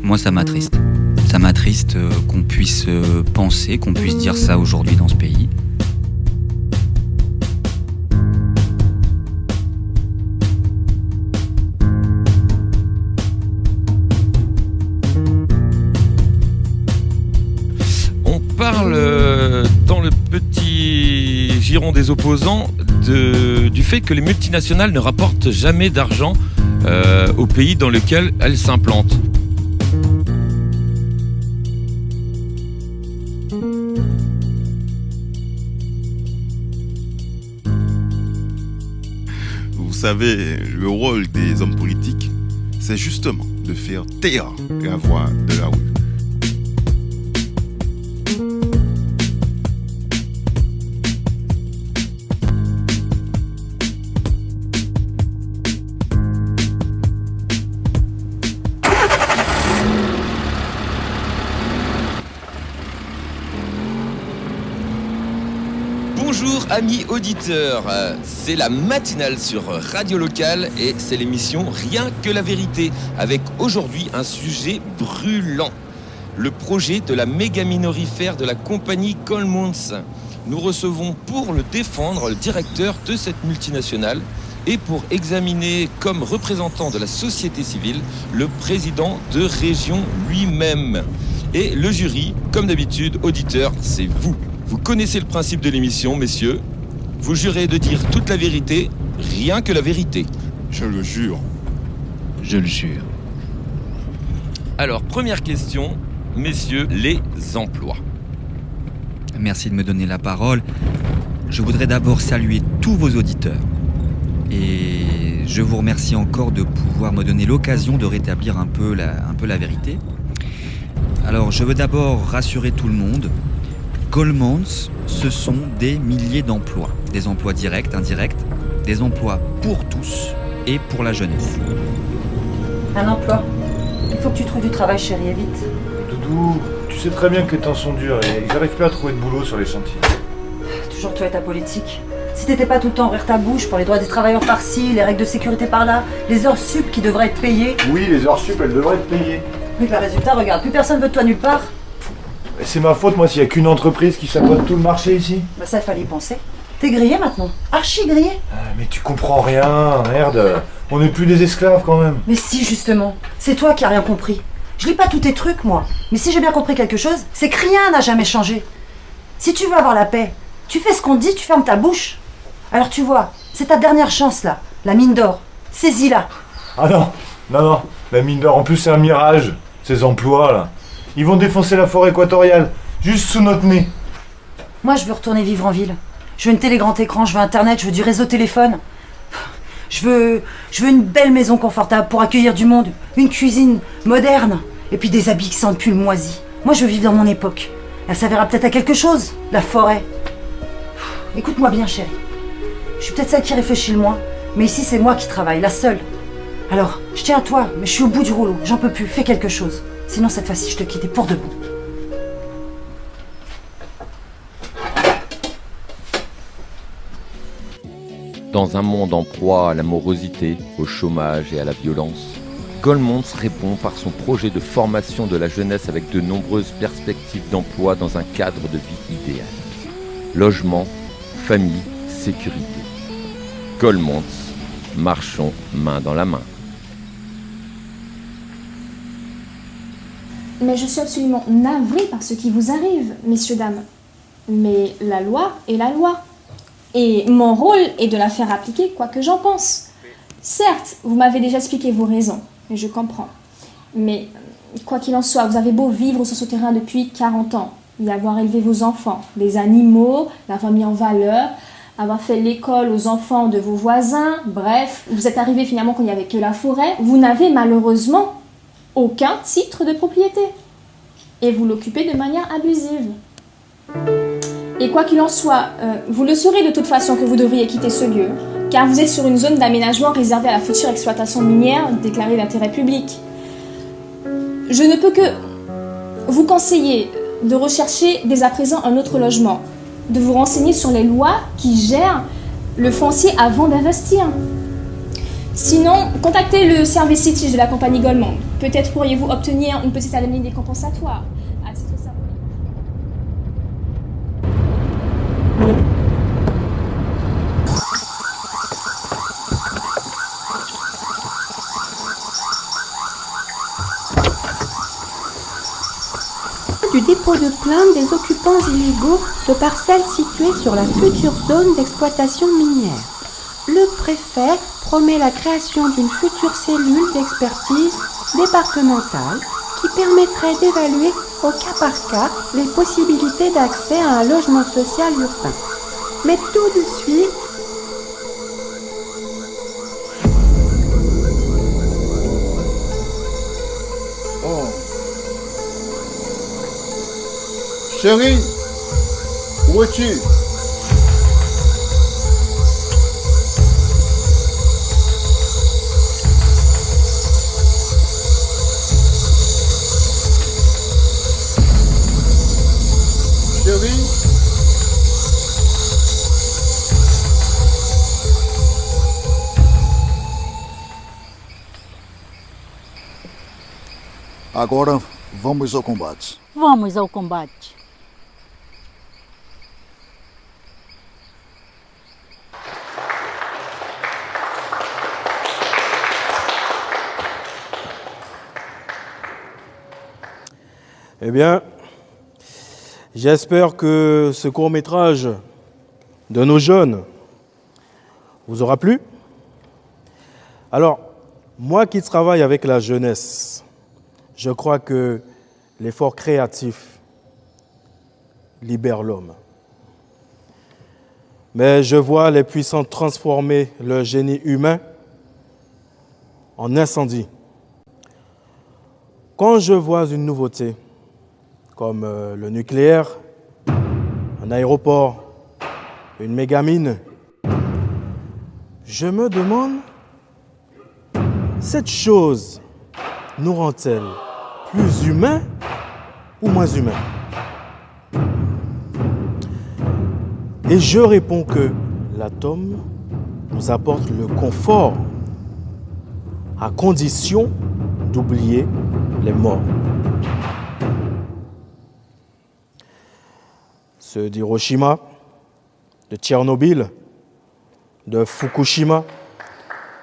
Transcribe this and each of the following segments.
Moi, ça m'attriste. Ça m'attriste qu'on puisse penser, qu'on puisse dire ça aujourd'hui dans ce pays. On parle dans le petit giron des opposants du fait que les multinationales ne rapportent jamais d'argent au pays dans lequel elles s'implantent. Vous savez, le rôle des hommes politiques, c'est justement de faire taire la voix de la rue. Bonjour amis auditeurs, c'est la matinale sur Radio Locale et c'est l'émission Rien que la vérité avec aujourd'hui un sujet brûlant. Le projet de la méga minorifère de la compagnie Colemonts. Nous recevons pour le défendre le directeur de cette multinationale et pour examiner comme représentant de la société civile le président de région lui-même. Et le jury, comme d'habitude, auditeurs, c'est vous. Vous connaissez le principe de l'émission, messieurs. Vous jurez de dire toute la vérité, rien que la vérité. Je le jure. Je le jure. Alors, première question, messieurs, les emplois. Merci de me donner la parole. Je voudrais d'abord saluer tous vos auditeurs. Et je vous remercie encore de pouvoir me donner l'occasion de rétablir un peu la vérité. Alors, je veux d'abord rassurer tout le monde. Colemonts, ce sont des milliers d'emplois. Des emplois directs, indirects, des emplois pour tous et pour la jeunesse. Un emploi. Il faut que tu trouves du travail, chérie, et vite. Doudou, tu sais très bien que les temps sont durs et j'arrive plus à trouver de boulot sur les chantiers. Toujours toi et ta politique. Si t'étais pas tout le temps ouvrir ta bouche pour les droits des travailleurs par-ci, les règles de sécurité par-là, les heures sup qui devraient être payées. Oui, les heures sup, elles devraient être payées. Mais le résultat, regarde, plus personne veut de toi nulle part. Et c'est ma faute, moi, s'il y a qu'une entreprise qui chapeaute tout le marché ici. Bah ça, il fallait y penser. T'es grillé maintenant. Archi grillé. Mais tu comprends rien, merde. On n'est plus des esclaves quand même. Mais si, justement. C'est toi qui as rien compris. Je lis pas tous tes trucs, moi. Mais si j'ai bien compris quelque chose, c'est que rien n'a jamais changé. Si tu veux avoir la paix, tu fais ce qu'on te dit, tu fermes ta bouche. Alors tu vois, c'est ta dernière chance, là. La mine d'or. Saisis-la. Ah non. La mine d'or, en plus, c'est un mirage. Ces emplois, là. Ils vont défoncer la forêt équatoriale, juste sous notre nez. Moi, je veux retourner vivre en ville. Je veux une télé grand écran, je veux internet, je veux du réseau téléphone. Je veux une belle maison confortable pour accueillir du monde, une cuisine moderne, et puis des habits qui sentent plus le moisi. Moi, je veux vivre dans mon époque. Elle servira peut-être à quelque chose, la forêt. Écoute-moi bien, chérie. Je suis peut-être celle qui réfléchit le moins, mais ici, c'est moi qui travaille, la seule. Alors, je tiens à toi, mais je suis au bout du rouleau. J'en peux plus, fais quelque chose. Sinon, cette fois-ci, je te quitte pour de bon. Dans un monde en proie à la morosité, au chômage et à la violence, Colemonts répond par son projet de formation de la jeunesse avec de nombreuses perspectives d'emploi dans un cadre de vie idéal. Logement, famille, sécurité. Colemonts, marchons main dans la main. Mais je suis absolument navrée par ce qui vous arrive, messieurs, dames. Mais la loi est la loi. Et mon rôle est de la faire appliquer quoi que j'en pense. Certes, vous m'avez déjà expliqué vos raisons, et je comprends. Mais quoi qu'il en soit, vous avez beau vivre sur ce terrain depuis 40 ans, y avoir élevé vos enfants, les animaux, l'avoir mis en valeur, avoir fait l'école aux enfants de vos voisins, bref, vous êtes arrivé finalement quand il n'y avait que la forêt, vous n'avez malheureusement aucun titre de propriété. Et vous l'occupez de manière abusive. Et quoi qu'il en soit, vous le saurez de toute façon que vous devriez quitter ce lieu, car vous êtes sur une zone d'aménagement réservée à la future exploitation minière déclarée d'intérêt public. Je ne peux que vous conseiller de rechercher dès à présent un autre logement, de vous renseigner sur les lois qui gèrent le foncier avant d'investir. Sinon, contactez le service City de la compagnie Goldman. Peut-être pourriez-vous obtenir une petite indemnité compensatoire à titre symbolique. Du dépôt de plainte des occupants illégaux de parcelles situées sur la future zone d'exploitation minière. Le préfet promet la création d'une future cellule d'expertise départementale qui permettrait d'évaluer au cas par cas les possibilités d'accès à un logement social urbain. Mais tout de suite, Chérie, où es-tu? Chérie? Agora vamos ao combate. Vamos ao combate. Eh bien, j'espère que ce court-métrage de nos jeunes vous aura plu. Alors, moi qui travaille avec la jeunesse, je crois que l'effort créatif libère l'homme. Mais je vois les puissants transformer leur génie humain en incendie. Quand je vois une nouveauté, comme le nucléaire, un aéroport, une mégamine, je me demande, cette chose nous rend-elle plus humains ou moins humains? Et je réponds que l'atome nous apporte le confort à condition d'oublier les morts. Ceux d'Hiroshima, de Tchernobyl, de Fukushima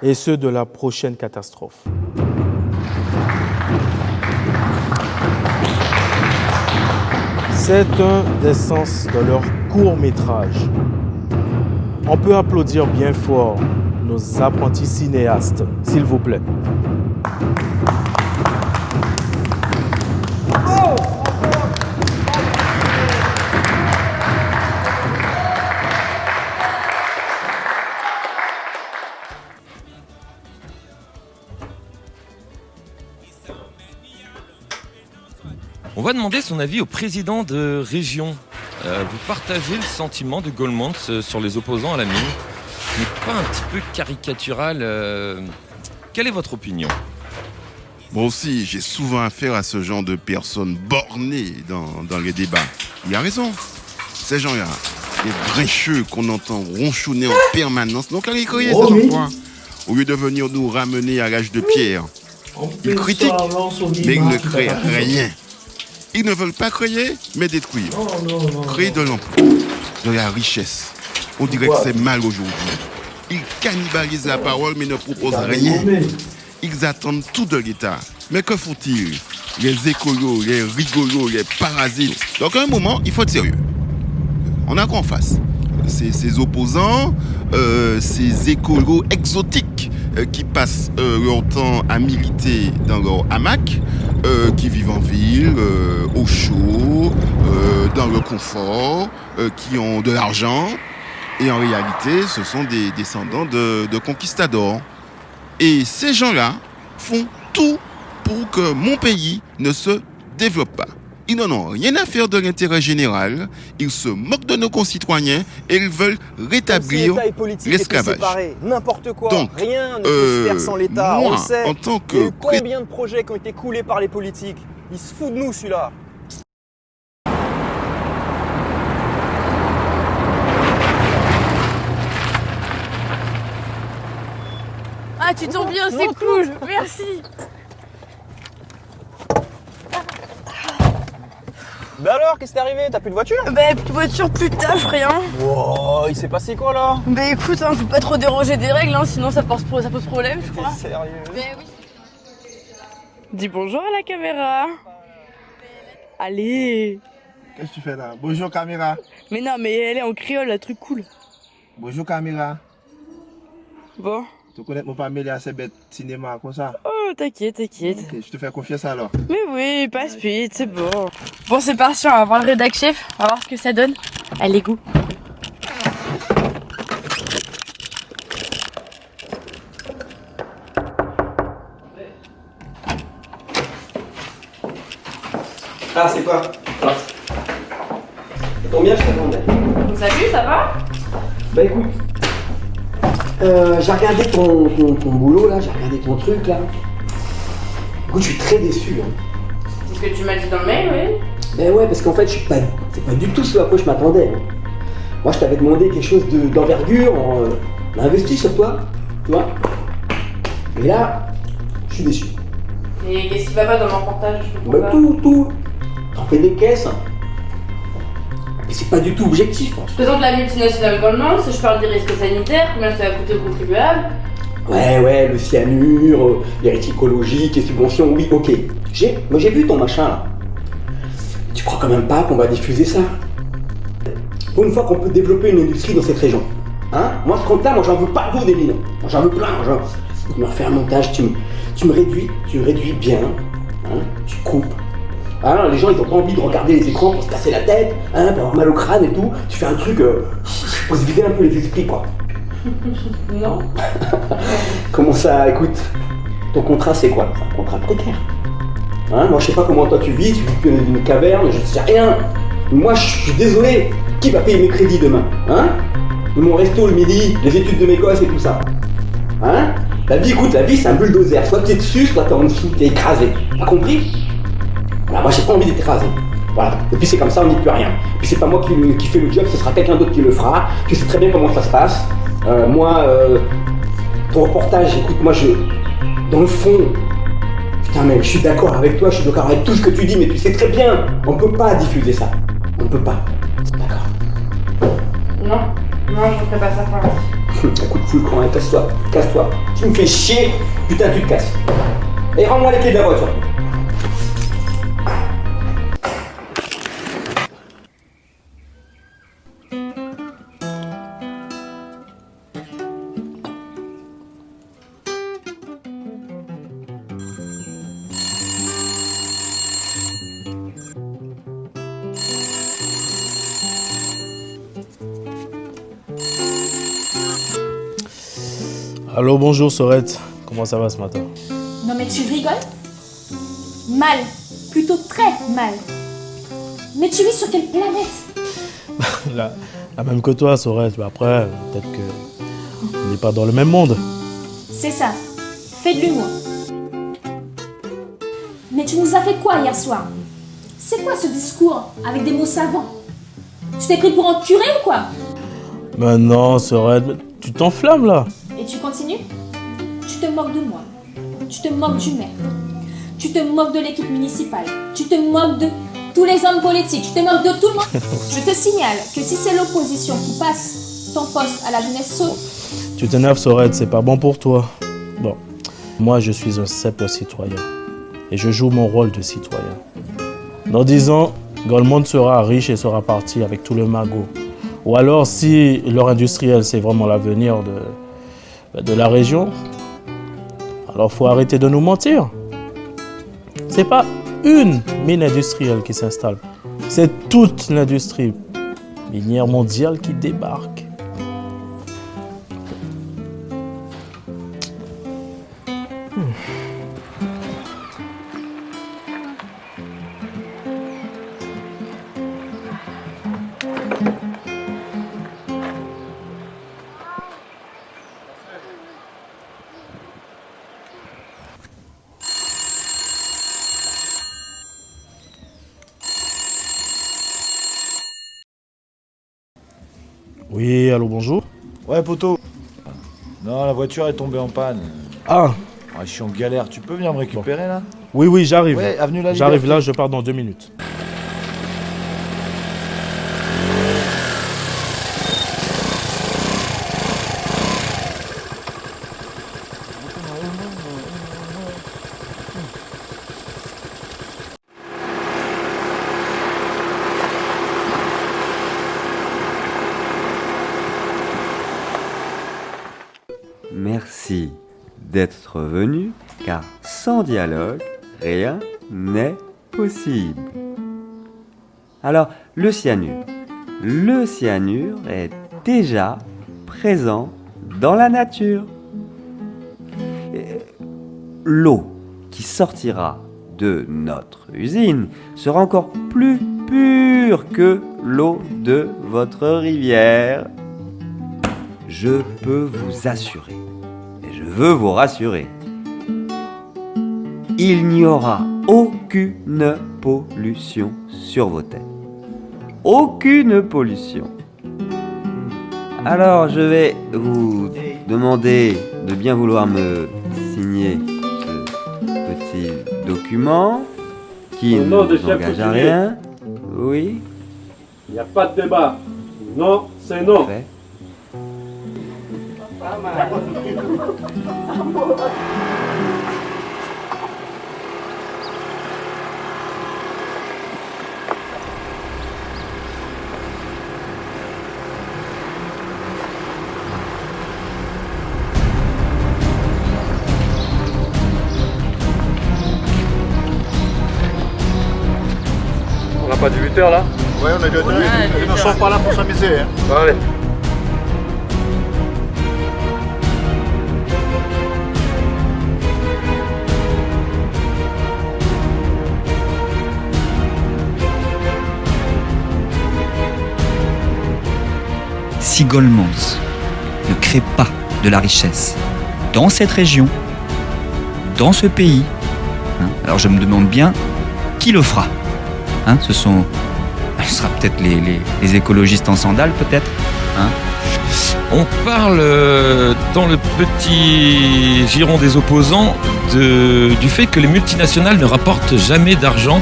et ceux de la prochaine catastrophe. C'est un des sens de leur court-métrage. On peut applaudir bien fort nos apprentis cinéastes, s'il vous plaît. On va demander son avis au président de région. Vous partagez le sentiment de Goldman sur les opposants à la mine, qui n'est pas un petit peu caricatural. Quelle est votre opinion? Moi aussi, j'ai souvent affaire à ce genre de personnes bornées dans les débats. Il a raison. Ces gens-là, les grincheux qu'on entend ronchonner en permanence, donc allez créer ces emplois. Au lieu de venir nous ramener à l'âge de pierre. Ils critiquent, mais ils ne créent rien. Ils ne veulent pas créer, mais détruire. Créer de l'emploi, de la richesse. On dirait que c'est mal aujourd'hui. Ils cannibalisent la parole, mais ne proposent rien. Ils attendent tout de l'État. Mais que font-ils? Les écolos, les rigolos, les parasites. Donc à un moment, il faut être sérieux. On a quoi en face? Ces opposants, ces écolos exotiques qui passent leur temps à militer dans leur hamac, qui vivent en ville, au chaud, dans le confort, qui ont de l'argent. Et en réalité, ce sont des descendants de conquistadors. Et ces gens-là font tout pour que mon pays ne se développe pas. Ils n'en ont rien à faire de l'intérêt général, ils se moquent de nos concitoyens et ils veulent rétablir l'esclavage. N'importe quoi, donc, rien ne peut se faire sans l'État, moi, on le sait. En tant que Il y a eu combien de projets qui ont été coulés par les politiques? Il se fout de nous celui-là. Ah, tu tombes bien, c'est cool. Merci. Bah alors, qu'est-ce qui t'est arrivé? T'as plus de voiture? Bah, plus de voiture, plus de taf, rien. Wow, il s'est passé quoi là? Bah écoute, hein, faut pas trop déroger des règles, hein, sinon ça pose problème, je crois. T'es sérieux? Bah oui. Dis bonjour à la caméra. Allez. Qu'est-ce que tu fais là? Bonjour caméra. Mais non, mais elle est en créole, la truc cool. Bonjour caméra. Bon. Tu connais mon pas mêlé à ces bêtes cinéma comme ça? Oh, t'inquiète. Ok, je te fais confiance alors. Mais oui, pas speed, c'est bon. Bon, c'est parti, on va voir le rédac chef, on va voir ce que ça donne. Allez, goût. Ah, c'est quoi? Ça tombe bien, je t'attendais. Salut, ça va? Bah écoute, j'ai regardé ton boulot là, j'ai regardé ton truc là. Écoute, je suis très déçu. Hein. C'est ce que tu m'as dit dans le mail, oui? Ben ouais, parce qu'en fait, c'est pas du tout ce à quoi je m'attendais. Hein. Moi, je t'avais demandé quelque chose d'envergure, on a investi sur toi, tu vois. Et là, je suis déçu. Et qu'est-ce qui va pas dans mon reportage? Bah tout. T'en fais des caisses. Mais c'est pas du tout objectif. Hein. Je présente la multinationale Goldman, je parle des risques sanitaires, combien ça va coûter aux contribuables. Ouais, le cyanure, les risques écologiques, les subventions, oui, ok. Moi j'ai vu ton machin là. Tu crois quand même pas qu'on va diffuser ça? Pour une fois qu'on peut développer une industrie dans cette région. Hein? Moi ce compte-là, moi j'en veux pas de vous des mines. Moi j'en veux plein. Tu me refais un montage, tu me réduis bien. Hein? Tu coupes. Hein, les gens ils ont pas envie de regarder les écrans pour se casser la tête, hein, pour avoir mal au crâne et tout. Tu fais un truc pour se vider un peu les esprits quoi. Non. Comment ça, écoute, ton contrat c'est quoi? C'est un contrat précaire. Hein, moi je sais pas comment toi tu vis dans une caverne, je sais rien. Moi je suis désolé, qui va payer mes crédits demain? Hein? Mon resto le midi, les études de mes gosses et tout ça. Hein? La vie c'est un bulldozer, soit t'es dessus, soit t'es en dessous, t'es écrasé. T'as compris? Voilà, moi j'ai pas envie d'être écrasé. Voilà. Et puis c'est comme ça, on n'y peut rien. Et puis c'est pas moi qui fais le job, ce sera quelqu'un d'autre qui le fera. Tu sais très bien comment ça se passe. Ton reportage, écoute, dans le fond, putain mais je suis d'accord avec toi, je suis d'accord avec tout ce que tu dis, mais tu sais très bien, on peut pas diffuser ça. On peut pas. D'accord. Non, je ne ferai pas ça pour l'instant. Écoute, fous le camp, hein, casse-toi. Tu me fais chier, putain tu te casses. Et rends-moi les clés de la voiture. Allô, bonjour Sorette. Comment ça va ce matin? Non mais tu rigoles? Mal. Plutôt très mal. Mais tu vis sur quelle planète? La même que toi, Sorette. Mais après, peut-être qu'on n'est pas dans le même monde. C'est ça. Fais de l'humour. Mais tu nous as fait quoi hier soir? C'est quoi ce discours avec des mots savants? Tu t'es pris pour un curé ou quoi? Mais non, Sorette, tu t'enflammes là. Et tu continues? Tu te moques de moi. Tu te moques du maire. Tu te moques de l'équipe municipale. Tu te moques de tous les hommes politiques. Tu te moques de tout le monde. Je te signale que si c'est l'opposition qui passe ton poste à la jeunesse saute... Tu t'énerves, Sorette, c'est pas bon pour toi. Bon, moi je suis un simple citoyen. Et je joue mon rôle de citoyen. Dans 10 ans, Goldman sera riche et sera parti avec tout le magot. Ou alors, si leur industriel, c'est vraiment l'avenir de la région, alors faut arrêter de nous mentir. C'est pas une mine industrielle qui s'installe, c'est toute l'industrie minière mondiale qui débarque. Oui, allô, bonjour. Ouais, poto. Non, la voiture est tombée en panne. Ah, Je suis en galère, tu peux venir me récupérer là? oui, j'arrive. Ouais, avenue La J'arrive Liberté. là, je pars dans 2 minutes. Merci d'être venu, car sans dialogue, rien n'est possible. Alors, le cyanure. Le cyanure est déjà présent dans la nature. L'eau qui sortira de notre usine sera encore plus pure que l'eau de votre rivière. Je peux vous assurer, et je veux vous rassurer, il n'y aura aucune pollution sur vos têtes. Aucune pollution. Alors je vais vous demander de bien vouloir me signer ce petit document qui ne vous engage à rien. Oui. Il n'y a pas de débat. Non, c'est non. Fait. On n'a pas 18h là? Ouais, on est deux. Ils ne sont pas là pour s'amuser. Hein. Allez. Si Goldmans ne crée pas de la richesse dans cette région, dans ce pays, alors je me demande bien qui le fera. Ce sera peut-être les écologistes en sandales, peut-être. On parle dans le petit giron des opposants du fait que les multinationales ne rapportent jamais d'argent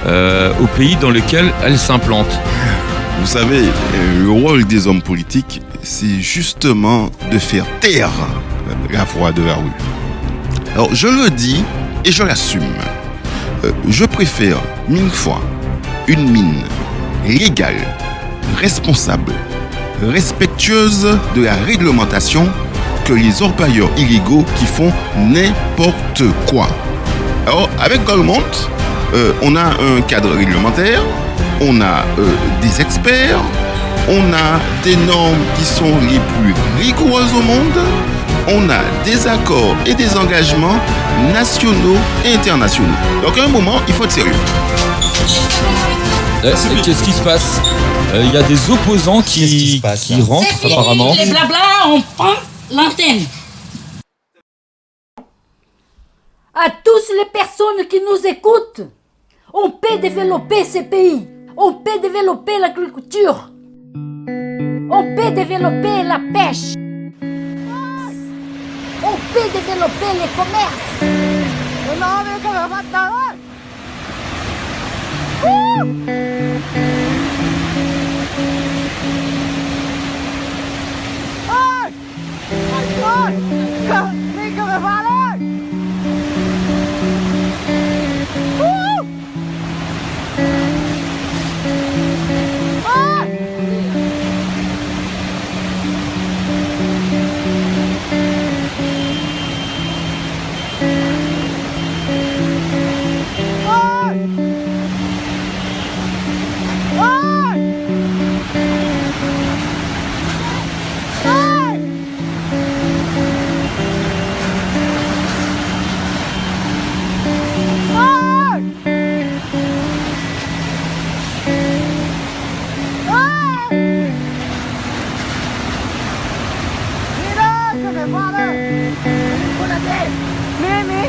au pays dans lequel elles s'implantent. Vous savez, le rôle des hommes politiques, c'est justement de faire taire la voix de la rue. Alors, je le dis et je l'assume. Je préfère 1000 fois une mine légale, responsable, respectueuse de la réglementation que les orpailleurs illégaux qui font n'importe quoi. Alors, avec Goldmans, on a un cadre réglementaire, on a des experts, on a des normes qui sont les plus rigoureuses au monde, on a des accords et des engagements nationaux et internationaux. Donc à un moment, il faut être sérieux. Qu'est-ce qui se passe? Il y a des opposants qui rentrent apparemment. Les blabla, on prend l'antenne. À tous les personnes qui nous écoutent, on peut développer ces pays. On peut développer l'agriculture. On peut développer la pêche. On peut développer les commerces. Mimi,